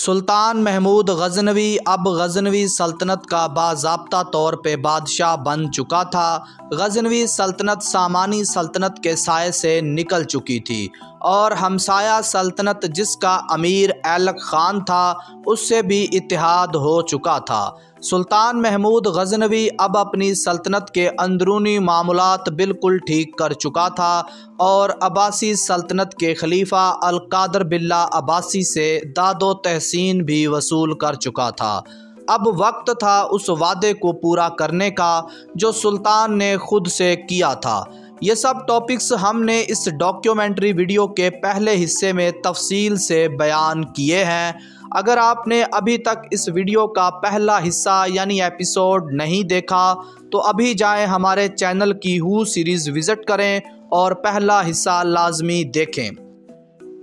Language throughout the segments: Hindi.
सुल्तान महमूद गज़नवी अब गज़नवी सल्तनत का बाज़ाब्ता तौर पे बादशाह बन चुका था। गज़नवी सल्तनत सामानी सल्तनत के साये से निकल चुकी थी और हमसाया सल्तनत जिसका अमीर ऐलक ख़ान था उससे भी इत्तेहाद हो चुका था। सुल्तान महमूद गज़नवी अब अपनी सल्तनत के अंदरूनी मामलात बिल्कुल ठीक कर चुका था और अब्बासी सल्तनत के खलीफा अल कादर बिल्ला अब्बासी से दादो तहसीन भी वसूल कर चुका था। अब वक्त था उस वादे को पूरा करने का जो सुल्तान ने खुद से किया था। ये सब टॉपिक्स हमने इस डॉक्यूमेंट्री वीडियो के पहले हिस्से में तफसील से बयान किए हैं। अगर आपने अभी तक इस वीडियो का पहला हिस्सा यानी एपिसोड नहीं देखा तो अभी जाएं हमारे चैनल की हू सीरीज़ विज़िट करें और पहला हिस्सा लाजमी देखें।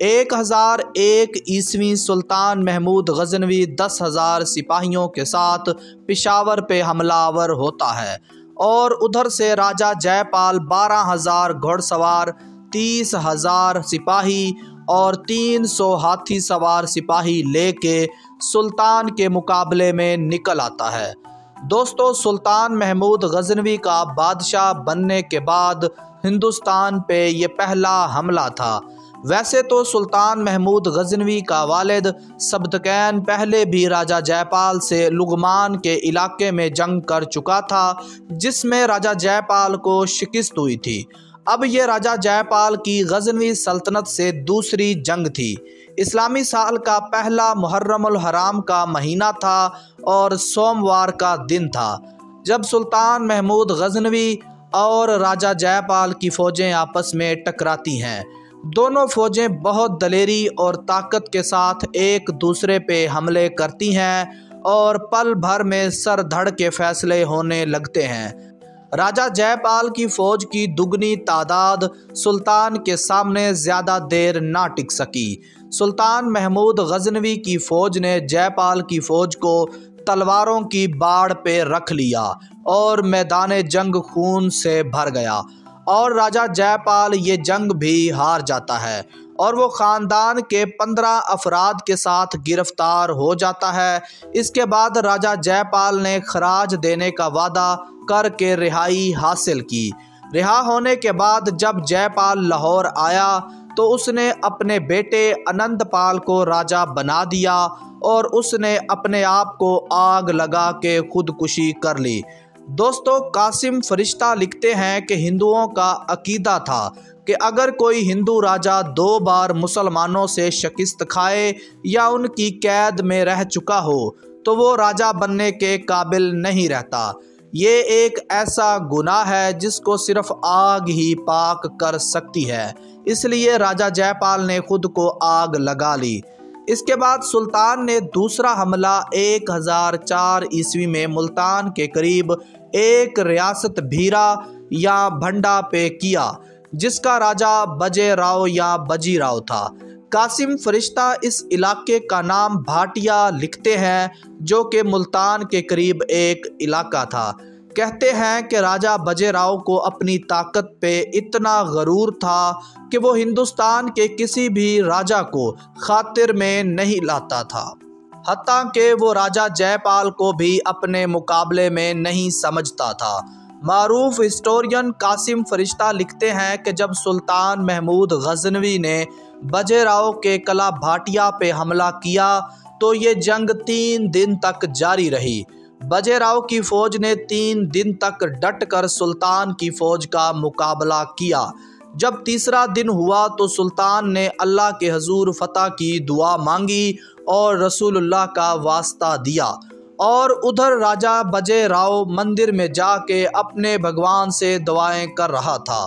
1001 ईस्वी सुल्तान महमूद गज़नवी 10,000 सिपाहियों के साथ पेशावर पे हमलावर होता है और उधर से राजा जयपाल 12,000 घुड़सवार, 30,000 सिपाही और 300 हाथी सवार सिपाही लेके सुल्तान के मुकाबले में निकल आता है। दोस्तों, सुल्तान महमूद गज़नवी का बादशाह बनने के बाद हिंदुस्तान पे ये पहला हमला था। वैसे तो सुल्तान महमूद गज़नवी का वालिद सबतकैन पहले भी राजा जयपाल से लुगमान के इलाके में जंग कर चुका था जिसमें राजा जयपाल को शिकस्त हुई थी। अब ये राजा जयपाल की गज़नवी सल्तनत से दूसरी जंग थी। इस्लामी साल का पहला मुहर्रमुल हराम का महीना था और सोमवार का दिन था जब सुल्तान महमूद गज़नवी और राजा जयपाल की फ़ौजें आपस में टकराती हैं। दोनों फ़ौजें बहुत दलेरी और ताकत के साथ एक दूसरे पे हमले करती हैं और पल भर में सर धड़ के फैसले होने लगते हैं। राजा जयपाल की फ़ौज की दुगनी तादाद सुल्तान के सामने ज़्यादा देर ना टिक सकी। सुल्तान महमूद गज़नवी की फ़ौज ने जयपाल की फ़ौज को तलवारों की बाढ़ पे रख लिया और मैदान जंग खून से भर गया और राजा जयपाल ये जंग भी हार जाता है और वो ख़ानदान के 15 अफराद के साथ गिरफ्तार हो जाता है। इसके बाद राजा जयपाल ने खराज देने का वादा करके रिहाई हासिल की। रिहा होने के बाद जब जयपाल लाहौर आया तो उसने अपने बेटे अनंतपाल को राजा बना दिया और उसने अपने आप को आग लगा के खुदकुशी कर ली। दोस्तों, कासिम फरिश्ता लिखते हैं कि हिंदुओं का अकीदा था कि अगर कोई हिंदू राजा 2 बार मुसलमानों से शिकस्त खाए या उनकी कैद में रह चुका हो तो वो राजा बनने के काबिल नहीं रहता। ये एक ऐसा गुनाह है जिसको सिर्फ आग ही पाक कर सकती है। इसलिए राजा जयपाल ने खुद को आग लगा ली। इसके बाद सुल्तान ने दूसरा हमला 1004 ईस्वी में मुल्तान के करीब एक रियासत भीरा या भंडा पे किया जिसका राजा बजेराव या बजीराव था। कासिम फरिश्ता इस इलाके का नाम भाटिया लिखते हैं जो कि मुल्तान के करीब एक इलाका था। कहते हैं कि राजा बजेराव को अपनी ताकत पे इतना गरूर था कि वो हिंदुस्तान के किसी भी राजा को खातिर में नहीं लाता था, हत्ता कि वो राजा जयपाल को भी अपने मुकाबले में नहीं समझता था। मारूफ हिस्टोरियन कासिम फरिश्ता लिखते हैं कि जब सुल्तान महमूद गज़नवी ने बजेराव के कला भाटिया पे हमला किया तो ये जंग 3 दिन तक जारी रही। बजेराव की फ़ौज ने 3 दिन तक डट कर सुल्तान की फ़ौज का मुकाबला किया। जब तीसरा दिन हुआ तो सुल्तान ने अल्लाह के हजूर फतह की दुआ मांगी और रसूलुल्लाह का वास्ता दिया और उधर राजा बजेराव मंदिर में जाके अपने भगवान से दुआएं कर रहा था।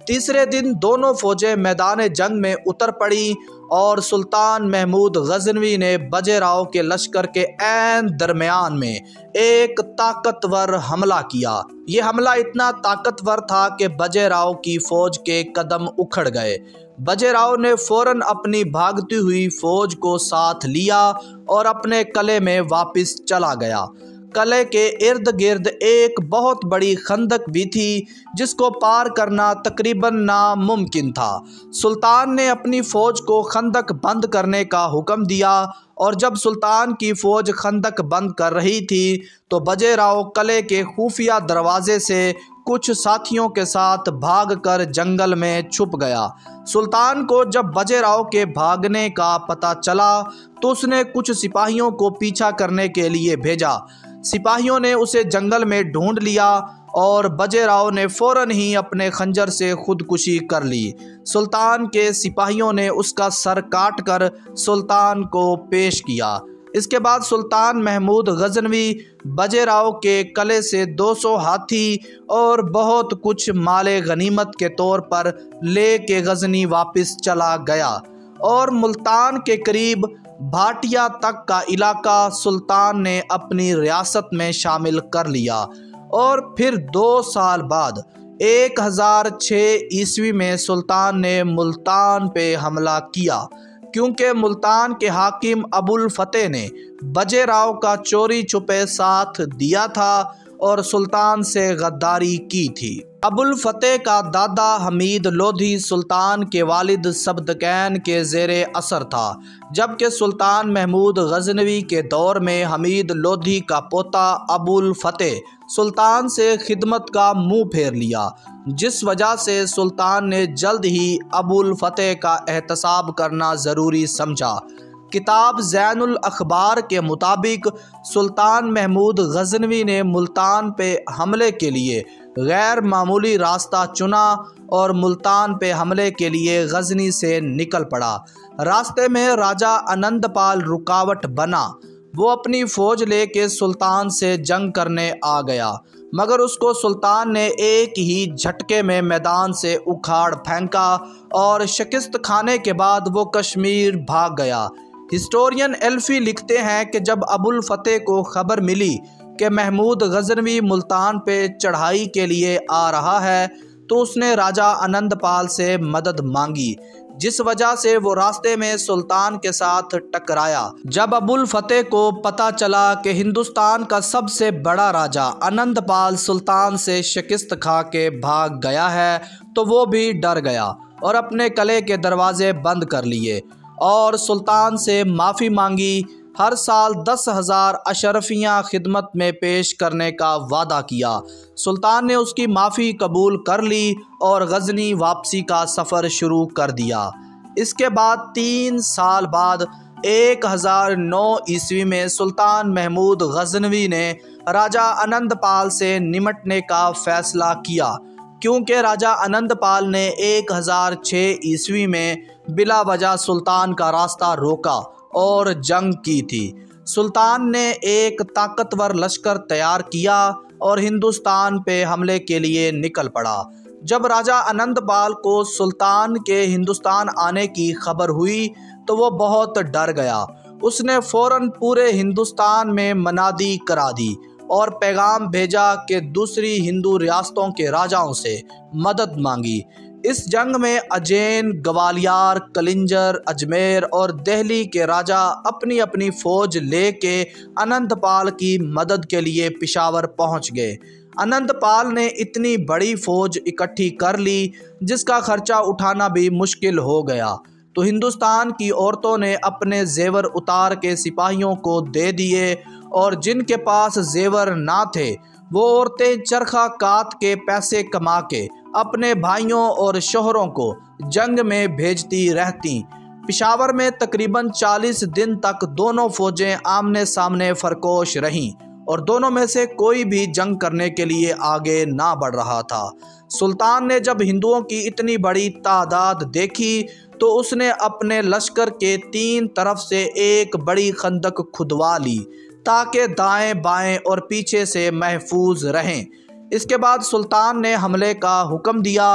तीसरे दिन दोनों फ़ौजें मैदान जंग में उतर पड़ी और सुल्तान महमूद गज़नवी ने बजेराव के लश्कर के ऐन दरमियान में एक ताकतवर हमला किया। ये हमला इतना ताकतवर था कि बजेराव की फ़ौज के कदम उखड़ गए। बजेराव ने फ़ौरन अपनी भागती हुई फ़ौज को साथ लिया और अपने किले में वापस चला गया। किले के इर्द गिर्द एक बहुत बड़ी खंदक भी थी जिसको पार करना तकरीबन नामुमकिन था। सुल्तान ने अपनी फ़ौज को खंदक बंद करने का हुक्म दिया और जब सुल्तान की फ़ौज खंदक बंद कर रही थी तो बाजीराव किले के खुफिया दरवाजे से कुछ साथियों के साथ भागकर जंगल में छुप गया। सुल्तान को जब बाजीराव के भागने का पता चला तो उसने कुछ सिपाहियों को पीछा करने के लिए भेजा। सिपाहियों ने उसे जंगल में ढूंढ लिया और बाजीराव ने फ़ौरन ही अपने खंजर से खुदकुशी कर ली। सुल्तान के सिपाहियों ने उसका सर काट कर सुल्तान को पेश किया। इसके बाद सुल्तान महमूद गजनवी बाजीराव के किले से 200 हाथी और बहुत कुछ माले गनीमत के तौर पर ले के गजनी वापस चला गया और मुल्तान के करीब भाटिया तक का इलाका सुल्तान ने अपनी रियासत में शामिल कर लिया। और फिर 2 साल बाद 1006 ईस्वी में सुल्तान ने मुल्तान पे हमला किया क्योंकि मुल्तान के हाकिम अबुल फतेह ने बाजीराव का चोरी छुपे साथ दिया था और सुल्तान से गद्दारी की थी। अबुल फतेह का दादा हमीद लोधी सुल्तान के वालिद सबदकैन के ज़ेरे असर था, जबकि सुल्तान महमूद गजनवी के दौर में हमीद लोधी का पोता अबुल फतेह सुल्तान से खिदमत का मुंह फेर लिया, जिस वजह से सुल्तान ने जल्द ही अबुल फतेह का एहतसाब करना ज़रूरी समझा। किताब ज़ैनुल अखबार के मुताबिक सुल्तान महमूद गजनवी ने मुल्तान पे हमले के लिए गैर मामूली रास्ता चुना और मुल्तान पे हमले के लिए गजनी से निकल पड़ा। रास्ते में राजा आनंदपाल रुकावट बना। वो अपनी फ़ौज लेके सुल्तान से जंग करने आ गया, मगर उसको सुल्तान ने एक ही झटके में मैदान से उखाड़ फेंका और शिकस्त खाने के बाद वो कश्मीर भाग गया। हिस्टोरियन एल्फी लिखते हैं कि जब अबुल फतेह को खबर मिली कि महमूद गजनवी मुल्तान पे चढ़ाई के लिए आ रहा है तो उसने राजा आनंदपाल से मदद मांगी, जिस वजह से वो रास्ते में सुल्तान के साथ टकराया। जब अबुल फतेह को पता चला कि हिंदुस्तान का सबसे बड़ा राजा आनंदपाल सुल्तान से शिकस्त खा के भाग गया है तो वो भी डर गया और अपने किले के दरवाजे बंद कर लिए और सुल्तान से माफ़ी मांगी। हर साल 10,000 अशरफियाँ खिदमत में पेश करने का वादा किया। सुल्तान ने उसकी माफ़ी कबूल कर ली और गजनी वापसी का सफ़र शुरू कर दिया। इसके बाद 3 साल बाद 1009 ईस्वी में सुल्तान महमूद गजनवी ने राजा आनंदपाल से निमटने का फ़ैसला किया, क्योंकि राजा आनंदपाल ने 1006 ईस्वी में बिला वजह सुल्तान का रास्ता रोका और जंग की थी। सुल्तान ने एक ताकतवर लश्कर तैयार किया और हिंदुस्तान पे हमले के लिए निकल पड़ा। जब राजा आनंदपाल को सुल्तान के हिंदुस्तान आने की खबर हुई तो वो बहुत डर गया। उसने फ़ौरन पूरे हिंदुस्तान में मनादी करा दी और पैगाम भेजा कि दूसरी हिंदू रियासतों के राजाओं से मदद मांगी। इस जंग में अजैन, ग्वालियर, कलिंजर, अजमेर और दिल्ली के राजा अपनी अपनी फ़ौज लेके आनंदपाल की मदद के लिए पेशावर पहुंच गए। आनंदपाल ने इतनी बड़ी फ़ौज इकट्ठी कर ली जिसका खर्चा उठाना भी मुश्किल हो गया, तो हिंदुस्तान की औरतों ने अपने जेवर उतार के सिपाहियों को दे दिए और जिनके पास जेवर ना थे वो औरतें चरखा काट के पैसे कमा के अपने भाइयों और शोहरों को जंग में भेजती रहती। पेशावर में तकरीबन 40 दिन तक दोनों फ़ौजें आमने सामने फरकोश रहीं और दोनों में से कोई भी जंग करने के लिए आगे ना बढ़ रहा था। सुल्तान ने जब हिंदुओं की इतनी बड़ी तादाद देखी तो उसने अपने लश्कर के 3 तरफ से एक बड़ी खंदक खुदवा ली ताकि दाएं बाएं और पीछे से महफूज रहें। इसके बाद सुल्तान ने हमले का हुक्म दिया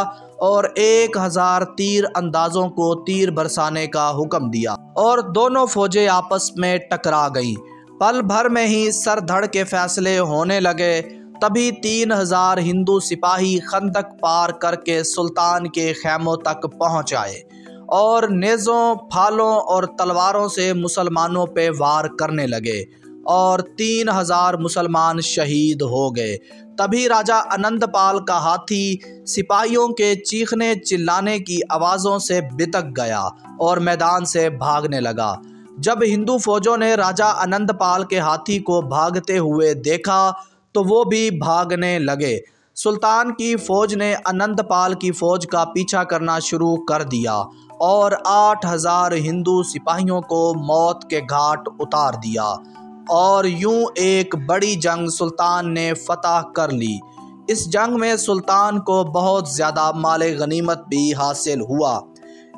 और 1000 तीर अंदाज़ों को तीर बरसाने का हुक्म दिया और दोनों फ़ौजें आपस में टकरा गईं। पल भर में ही सर धड़ के फैसले होने लगे। तभी 3000 हिंदू सिपाही खंदक पार करके सुल्तान के खैमों तक पहुँच आए और नेज़ों, फालों और तलवारों से मुसलमानों पे वार करने लगे। और 3000 मुसलमान शहीद हो गए। तभी राजा आनंदपाल का हाथी सिपाहियों के चीखने चिल्लाने की आवाज़ों से बितक गया और मैदान से भागने लगा। जब हिंदू फौजों ने राजा आनंदपाल के हाथी को भागते हुए देखा तो वो भी भागने लगे। सुल्तान की फ़ौज ने आनंदपाल की फ़ौज का पीछा करना शुरू कर दिया और 8000 हिंदू सिपाहियों को मौत के घाट उतार दिया और यूं एक बड़ी जंग सुल्तान ने फतह कर ली। इस जंग में सुल्तान को बहुत ज़्यादा माले गनीमत भी हासिल हुआ।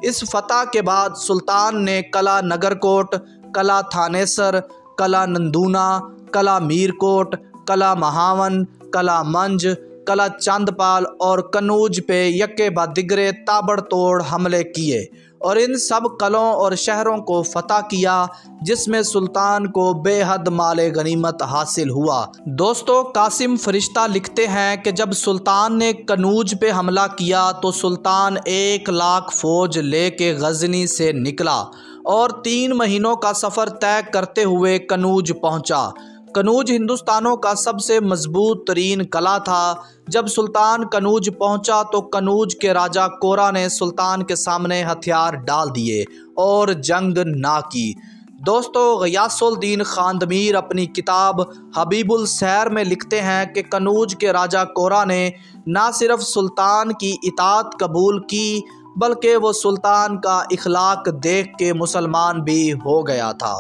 इस फतह के बाद सुल्तान ने कला नगरकोट, कला थानेसर, कला नंदूना, कला मीरकोट, कला महावन, कला मंज, कला चांदपाल और कनूज पे यक्के बाद दिगरे ताबड़तोड़ हमले किए और इन सब कलों और शहरों को फतह किया, जिसमें सुल्तान को बेहद माले गनीमत हासिल हुआ। दोस्तों, कासिम फरिश्ता लिखते हैं कि जब सुल्तान ने कनूज पे हमला किया तो सुल्तान 1 लाख फ़ौज लेके गजनी से निकला और 3 महीनों का सफ़र तय करते हुए कनूज पहुंचा। कनूज हिंदुस्तानों का सबसे मजबूत तरीन कला था। जब सुल्तान कनूज पहुंचा तो कनूज के राजा कोरा ने सुल्तान के सामने हथियार डाल दिए और जंग ना की। दोस्तों, ग़ियासुद्दीन खानदमीर अपनी किताब हबीबुल सैर में लिखते हैं कि कनूज के राजा कोरा ने ना सिर्फ सुल्तान की इताअत कबूल की बल्कि वो सुल्तान का इखलाक देख के मुसलमान भी हो गया था।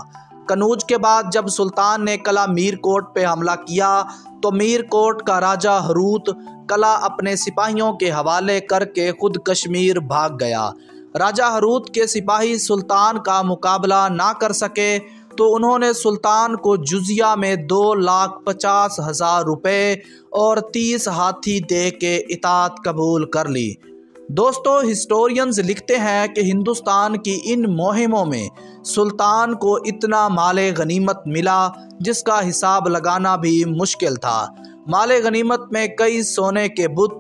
कनूज के बाद जब सुल्तान ने कला मीरकोट पे हमला किया तो मीरकोट का राजा हरूत कला अपने सिपाहियों के हवाले करके खुद कश्मीर भाग गया। राजा हरूत के सिपाही सुल्तान का मुकाबला ना कर सके तो उन्होंने सुल्तान को जुजिया में 2,50,000 रुपये और 30 हाथी दे के इताअत कबूल कर ली। दोस्तों, हिस्टोरियंस लिखते हैं कि हिंदुस्तान की इन मुहिमों में सुल्तान को इतना माले गनीमत मिला जिसका हिसाब लगाना भी मुश्किल था। माले गनीमत में कई सोने के बुत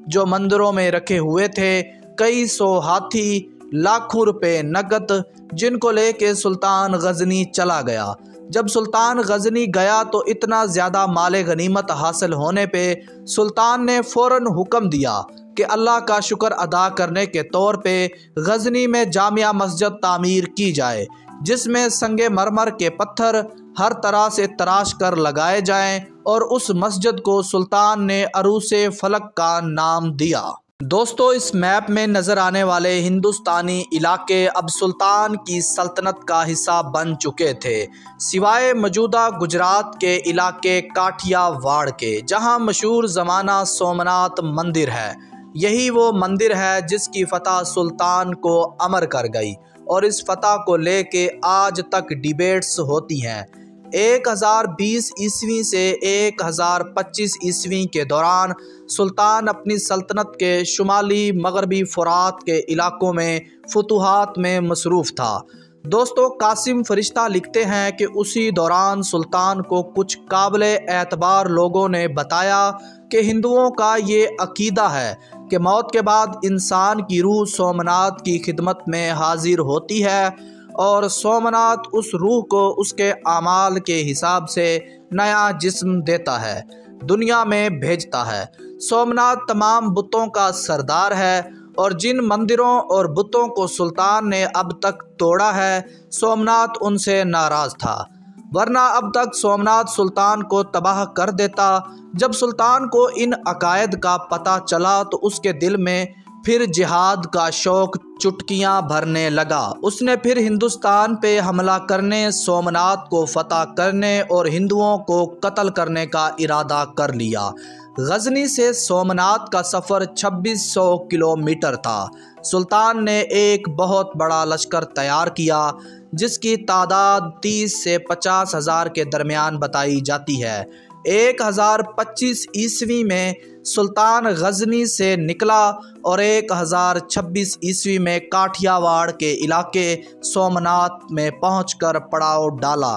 जो मंदिरों में रखे हुए थे, कई 100 हाथी, लाखों रुपए नकद, जिनको लेके सुल्तान गजनी चला गया। जब सुल्तान गजनी गया तो इतना ज़्यादा माले गनीमत हासिल होने पे सुल्तान ने फ़ौरन हुक्म दिया कि अल्लाह का शुक्र अदा करने के तौर पे गजनी में जामिया मस्जिद तामीर की जाए, जिसमें संगे मरमर के पत्थर हर तरह से तराश कर लगाए जाएं और उस मस्जिद को सुल्तान ने अरूसे फलक का नाम दिया। दोस्तों, इस मैप में नज़र आने वाले हिंदुस्तानी इलाके अब सुल्तान की सल्तनत का हिस्सा बन चुके थे, सिवाय मौजूदा गुजरात के इलाके काठियावाड़ के, जहां मशहूर ज़माना सोमनाथ मंदिर है। यही वो मंदिर है जिसकी फतह सुल्तान को अमर कर गई और इस फतह को लेके आज तक डिबेट्स होती हैं। 1020 ईस्वी से 1025 ईस्वी के दौरान सुल्तान अपनी सल्तनत के शुमाली मगरबी फ़ुरात के इलाकों में फतूहात में मसरूफ़ था। दोस्तों, कासिम फरिश्ता लिखते हैं कि उसी दौरान सुल्तान को कुछ काबिल एतबार लोगों ने बताया कि हिंदुओं का ये अकीदा है कि मौत के बाद इंसान की रूह सोमनाथ की खिदमत में हाजिर होती है और सोमनाथ उस रूह को उसके आमाल के हिसाब से नया जिस्म देता है, दुनिया में भेजता है। सोमनाथ तमाम बुतों का सरदार है और जिन मंदिरों और बुतों को सुल्तान ने अब तक तोड़ा है, सोमनाथ उनसे नाराज़ था, वरना अब तक सोमनाथ सुल्तान को तबाह कर देता। जब सुल्तान को इन अकायद का पता चला तो उसके दिल में फिर जिहाद का शौक़ चुटकियां भरने लगा। उसने फिर हिंदुस्तान पे हमला करने, सोमनाथ को फतह करने और हिंदुओं को कत्ल करने का इरादा कर लिया। गजनी से सोमनाथ का सफ़र 2600 किलोमीटर था। सुल्तान ने एक बहुत बड़ा लश्कर तैयार किया जिसकी तादाद 30 से 50 हज़ार के दरमियान बताई जाती है। 1025 ईस्वी में सुल्तान गजनी से निकला और 1026 ईस्वी में काठियावाड़ के इलाके सोमनाथ में पहुंचकर पड़ाव डाला।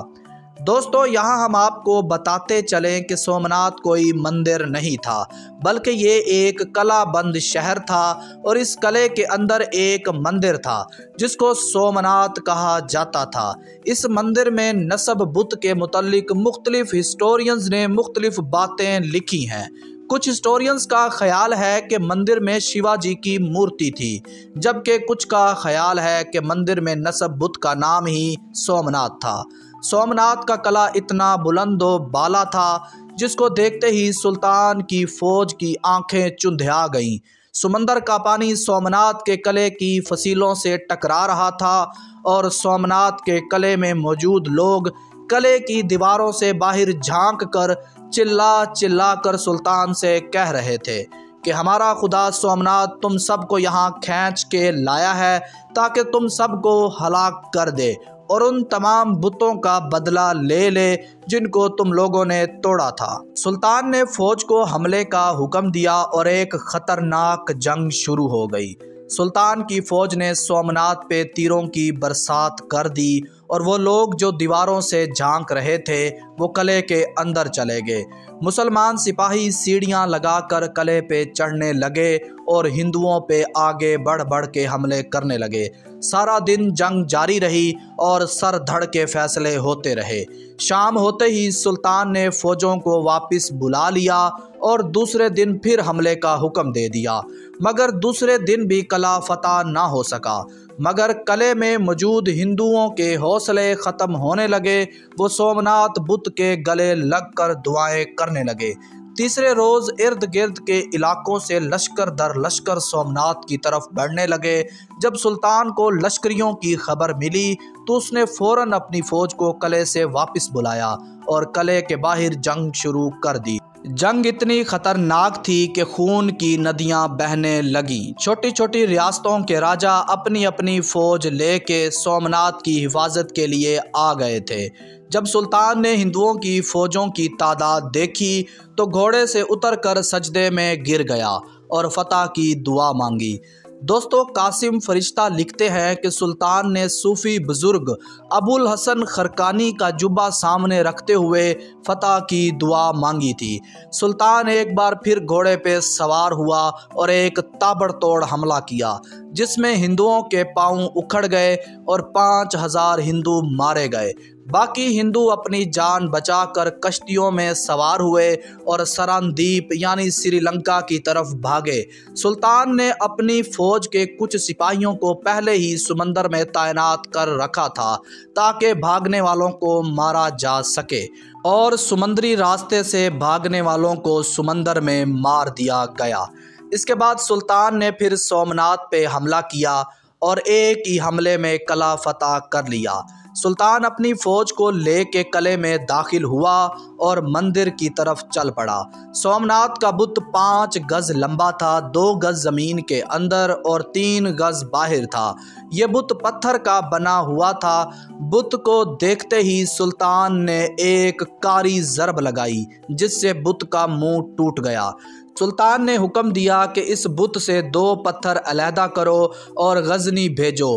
दोस्तों, यहाँ हम आपको बताते चलें कि सोमनाथ कोई मंदिर नहीं था, बल्कि ये एक कलाबंद शहर था और इस कले के अंदर एक मंदिर था जिसको सोमनाथ कहा जाता था। इस मंदिर में नस्ब बुत के मुतालिक मुख्तलिफ हिस्टोरियंस ने मुख्तलिफ बातें लिखी हैं। कुछ हिस्टोरियंस का ख्याल है कि मंदिर में शिवाजी की मूर्ति थी, जबकि कुछ का ख्याल है कि मंदिर में नस्ब बुत का नाम ही सोमनाथ था। सोमनाथ का कला इतना बुलंदो बाला था जिसको देखते ही सुल्तान की फौज की आंखें चुंधिया गईं। समंदर का पानी सोमनाथ के कले की फसीलों से टकरा रहा था और सोमनाथ के कले में मौजूद लोग कले की दीवारों से बाहर झांक कर चिल्ला चिल्ला कर सुल्तान से कह रहे थे कि हमारा खुदा सोमनाथ तुम सबको यहाँ खींच के लाया है ताकि तुम सबको हलाक कर दे और उन तमाम बुतों का बदला ले ले जिनको तुम लोगों ने तोड़ा था। सुल्तान ने फौज को हमले का हुक्म दिया और एक खतरनाक जंग शुरू हो गई। सुल्तान की फौज ने सोमनाथ पे तीरों की बरसात कर दी और वो लोग जो दीवारों से झांक रहे थे वो कले के अंदर चले गए। मुसलमान सिपाही सीढ़ियां लगाकर कले पे चढ़ने लगे और हिंदुओं पे आगे बढ़ बढ़ के हमले करने लगे। सारा दिन जंग जारी रही और सर धड़ के फैसले होते रहे। शाम होते ही सुल्तान ने फौजों को वापस बुला लिया और दूसरे दिन फिर हमले का हुक्म दे दिया, मगर दूसरे दिन भी कला फतह ना हो सका। मगर कले में मौजूद हिंदुओं के हौसले ख़त्म होने लगे। वो सोमनाथ बुत के गले लगकर दुआएं करने लगे। तीसरे रोज़ इर्द गिर्द के इलाकों से लश्कर दर लश्कर सोमनाथ की तरफ बढ़ने लगे। जब सुल्तान को लश्करियों की खबर मिली तो उसने फ़ौरन अपनी फ़ौज को कले से वापस बुलाया और कले के बाहर जंग शुरू कर दी। जंग इतनी ख़तरनाक थी कि खून की नदियां बहने लगीं। छोटी छोटी रियासतों के राजा अपनी अपनी फ़ौज लेके सोमनाथ की हिफाजत के लिए आ गए थे। जब सुल्तान ने हिंदुओं की फ़ौजों की तादाद देखी तो घोड़े से उतरकर सजदे में गिर गया और फतह की दुआ मांगी। दोस्तों, कासिम फरिश्ता लिखते हैं कि सुल्तान ने सूफ़ी बुज़ुर्ग अबुल हसन खरकानी का जुब्बा सामने रखते हुए फतह की दुआ मांगी थी। सुल्तान एक बार फिर घोड़े पे सवार हुआ और एक ताबड़तोड़ हमला किया जिसमें हिंदुओं के पांव उखड़ गए और 5000 हिंदू मारे गए। बाकी हिंदू अपनी जान बचाकर कश्तियों में सवार हुए और सरानदीप यानी श्रीलंका की तरफ भागे। सुल्तान ने अपनी फौज के कुछ सिपाहियों को पहले ही समंदर में तैनात कर रखा था ताकि भागने वालों को मारा जा सके और समुद्री रास्ते से भागने वालों को समंदर में मार दिया गया। इसके बाद सुल्तान ने फिर सोमनाथ पे हमला किया और एक ही हमले में कला फतह कर लिया। सुल्तान अपनी फ़ौज को लेके कले में दाखिल हुआ और मंदिर की तरफ चल पड़ा। सोमनाथ का बुत 5 गज लंबा था, 2 गज ज़मीन के अंदर और 3 गज बाहर था। यह बुत पत्थर का बना हुआ था। बुत को देखते ही सुल्तान ने एक कारी ज़रब लगाई जिससे बुत का मुंह टूट गया। सुल्तान ने हुक्म दिया कि इस बुत से 2 पत्थर अलहदा करो और गजनी भेजो।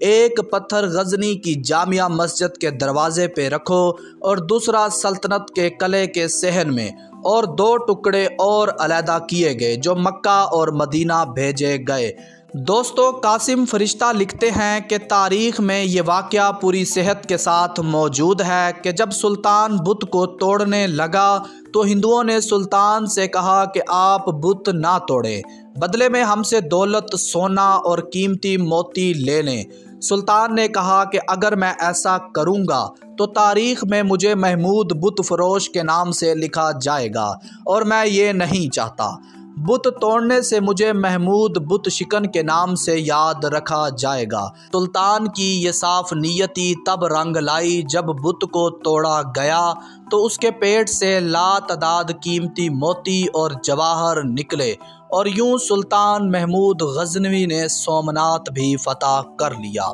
एक पत्थर गजनी की जामिया मस्जिद के दरवाजे पे रखो और दूसरा सल्तनत के कले के सहन में, और 2 टुकड़े और अलहदा किए गए जो मक्का और मदीना भेजे गए। दोस्तों, कासिम फरिश्ता लिखते हैं कि तारीख़ में ये वाक़या पूरी सेहत के साथ मौजूद है कि जब सुल्तान बुत को तोड़ने लगा तो हिंदुओं ने सुल्तान से कहा कि आप बुत ना तोड़ें, बदले में हमसे दौलत, सोना और कीमती मोती ले लें। सुल्तान ने कहा कि अगर मैं ऐसा करूंगा तो तारीख़ में मुझे महमूद बुत फरोश के नाम से लिखा जाएगा और मैं ये नहीं चाहता। बुत तोड़ने से मुझे महमूद बुत शिकन के नाम से याद रखा जाएगा। सुल्तान की ये साफ नीयती तब रंग लाई जब बुत को तोड़ा गया तो उसके पेट से लातदाद कीमती मोती और जवाहर निकले और यूं सुल्तान महमूद गजनवी ने सोमनाथ भी फतह कर लिया।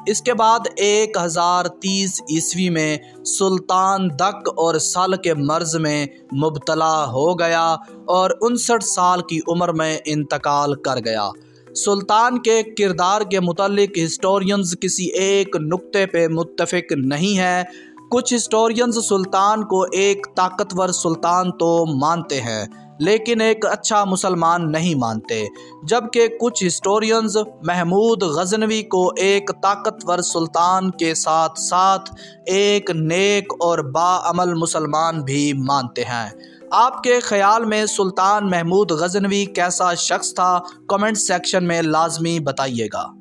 इसके बाद 1030 ईस्वी में सुल्तान दक और साल के मर्ज में मुब्तला हो गया और 59 साल की उम्र में इंतकाल कर गया। सुल्तान के किरदार के मुतालिक हिस्टोरियंस किसी एक नुक्ते पे मुत्तफिक नहीं है। कुछ हिस्टोरियंस सुल्तान को एक ताकतवर सुल्तान तो मानते हैं, लेकिन एक अच्छा मुसलमान नहीं मानते, जबकि कुछ हिस्टोरियंस महमूद गजनवी को एक ताकतवर सुल्तान के साथ साथ एक नेक और बाअमल मुसलमान भी मानते हैं। आपके ख्याल में सुल्तान महमूद गजनवी कैसा शख्स था? कमेंट सेक्शन में लाजमी बताइएगा।